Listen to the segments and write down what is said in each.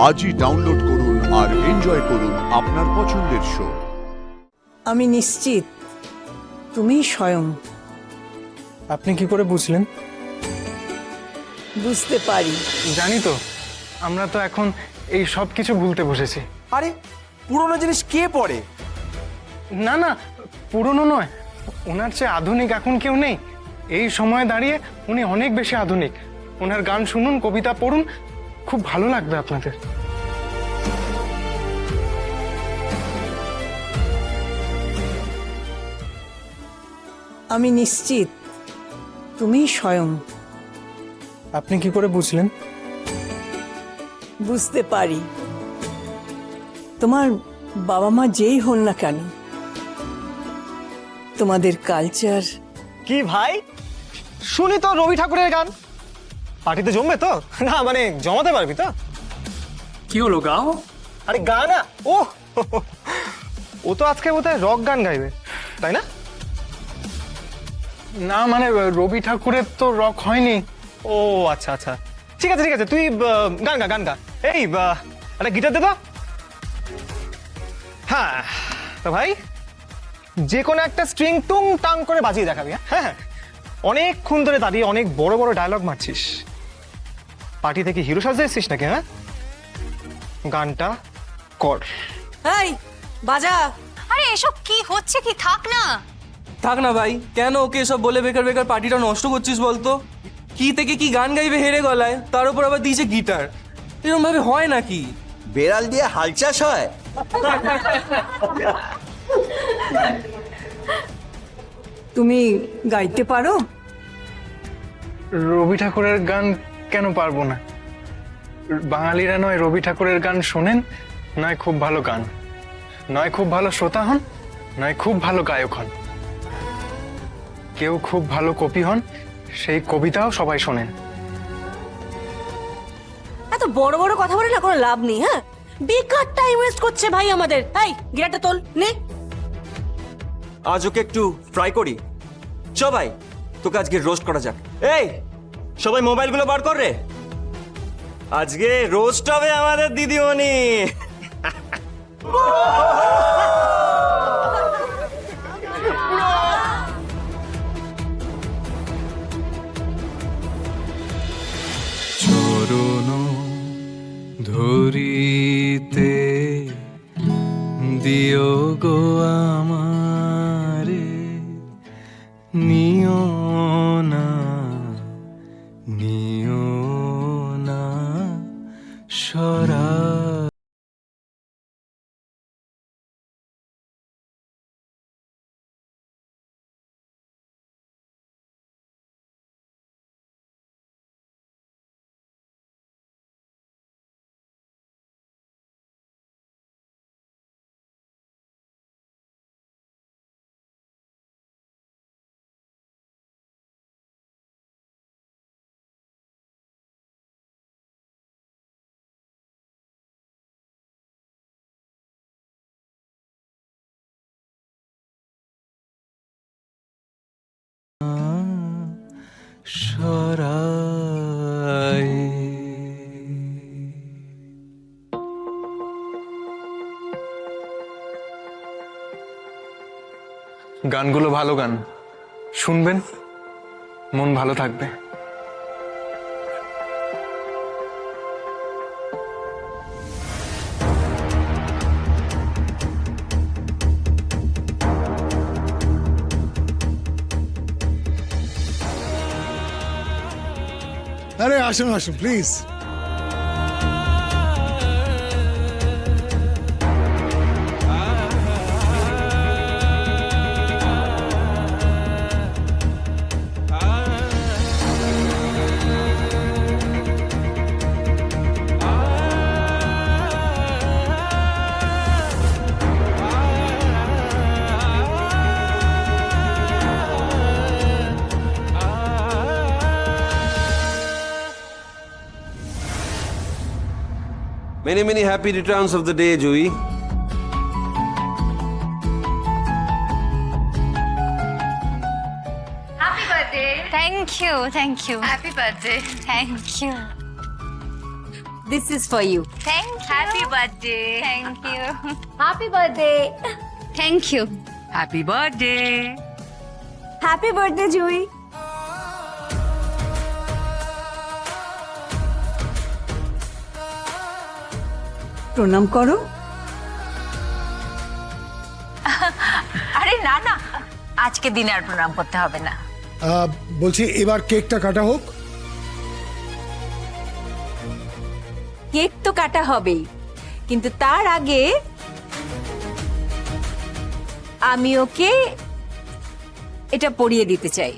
আজই ডাউনলোড করুন আর এনজয় করুন আপনার পছন্দের শো। আমি নিশ্চিত তুমি স্বয়ং। আপনি কি করে বুঝলেন? বুঝতে পারি। জানি তো, আমরা তো এখন এই সব কিছু ভুলতে বসেছি। আরে পুরোনো জিনিস কে পড়ে? না না, পুরনো নয়, ওনার চেয়ে আধুনিক এখন কেউ নেই। এই সময়ে দাঁড়িয়ে উনি অনেক বেশি আধুনিক। ওনার গান শুনুন, কবিতা পড়ুন, খুব ভালো লাগবে আপনাদের। আমি নিশ্চিত তুমি স্বয়ং। আপনি কি করে বুঝলেন? বুঝতে পারি। তোমার বাবা মা যেই হন না কেন, তোমাদের কালচার। কি ভাই, শুনি তো রবি ঠাকুরের গান। পার্টিতে জমবে তো? না মানে জমাতে পারবি তো? কি হলো, গাও? আরে গান, ও ও তো আজকে বোধহয় রক গান গাইবে, তাই না? না মানে রবি ঠাকুরের তো রক হয়নি। ও আচ্ছা আচ্ছা, ঠিক আছে ঠিক আছে, তুই গান গা গান গা। এই একটা গিটার দে তো। হ্যাঁ তো ভাই, যে কোনো একটা স্ট্রিং টুং টাং করে বাজিয়ে দেখাবি। হ্যাঁ হ্যাঁ, অনেকক্ষণ ধরে দাঁড়িয়ে অনেক বড় বড় ডায়লগ মারছিস। পার্টি থেকে হিরো সাজতে এসছিস নাকি? হ্যাঁ, গানটা কর। এই বাজা। আরে এসব কি হচ্ছে, কি থাক না। থাক না ভাই, কেন ওকে এসব বলে বেকার বেকার পার্টিটা নষ্ট করছিস বলতো? কি থেকে কি গান গাইবে হেরে গলায়, তার উপর আবার দিয়েছে গিটার। এরকম ভাবে হয় নাকি? বেড়াল দিয়ে হাল চাষ হয়? তুমি গাইতে পারো? রবি ঠাকুরের গান কেন পারবো না? বাঙালিরা নয় রবি ঠাকুরের গান শোনেন, নয় খুব ভালো গান, নয় খুব ভালো শ্রোতা হন, নয় খুব ভালো গায়ক হন। কেউ খুব ভালো কবি হন, সেই কবিতাও সবাই শোনেন। এত বড় বড় কথা বলে না কোনো লাভ নেই। হ্যাঁ, বেকার টাইম ওয়েস্ট করছে ভাই আমাদের। এই গিটারটা তোল নে। আজ ওকে একটু ফ্রাই করি। চ ভাই, তোকে আজকে রোস্ট করা যাক। এই সবাই মোবাইলগুলো বার কর রে, আজকে রোস্ট হবে আমাদের দিদিমণি। চরণ ধরিতে দিও গো আমারে, নিও না নিও না সরা। সরাই গানগুলো ভালো গান, শুনবেন, মন ভালো থাকবে। আরে আসুন আসুন please. Many, many happy returns of the day, Joey. Happy birthday. Thank you, thank you. Happy birthday. Thank you. This is for you. Thank you happy birthday thank you happy birthday. Thank you happy birthday. Happy birthday Jui. প্রণাম করো। আরে না না, আজকে দিনে আর প্রণাম করতে হবে না। বলছি এবার কেকটা কাটা হোক। কেক তো কাটা হবেই, কিন্তু তার আগে আমি ওকে এটা পরিয়ে দিতে চাই।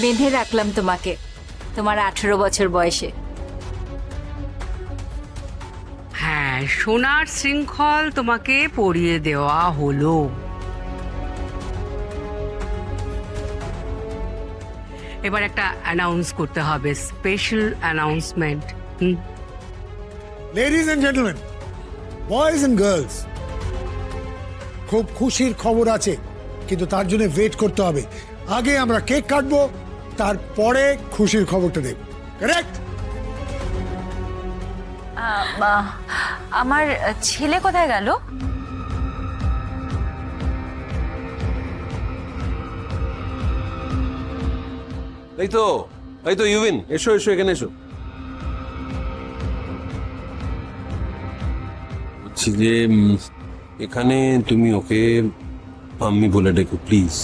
বেঁধে রাখলাম তোমাকে তোমার 18 বছর বয়সে। হ্যাঁ, সোনার শৃঙ্খল তোমাকে পরিয়ে দেওয়া হলো। এবার একটা অ্যানাউন্স করতে হবে, special announcement. Ladies and gentleman, boys and girls, খুব খুশির খবর আছে, কিন্তু তার জন্য ওয়েট করতে হবে। আগে আমরা কেক কাটবো, তারপরে খুশির খবরটা দেব। কারেক্ট? আমার ছেলে কোথায় গেল? এই তো ইউভিন, এসো এসো, এখানে এসো। বলছি যে এখানে তুমি ওকে আম্মি বলে ডেকো প্লিজ।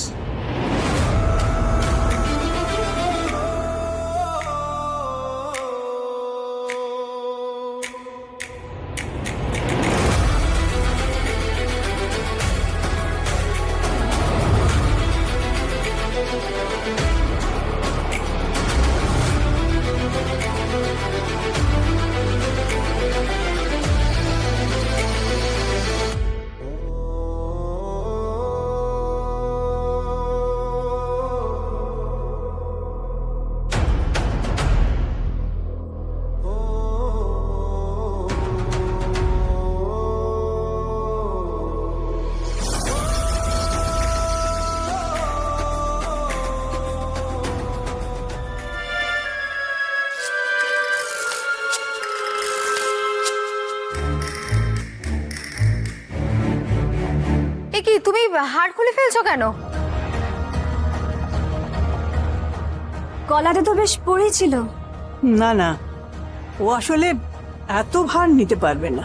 কি তুমি হাড় খুলে ফেলছো কেন? গলাটা তো বেশ পড়েছিল। না না, ও আসলে এত ভার নিতে পারবে না।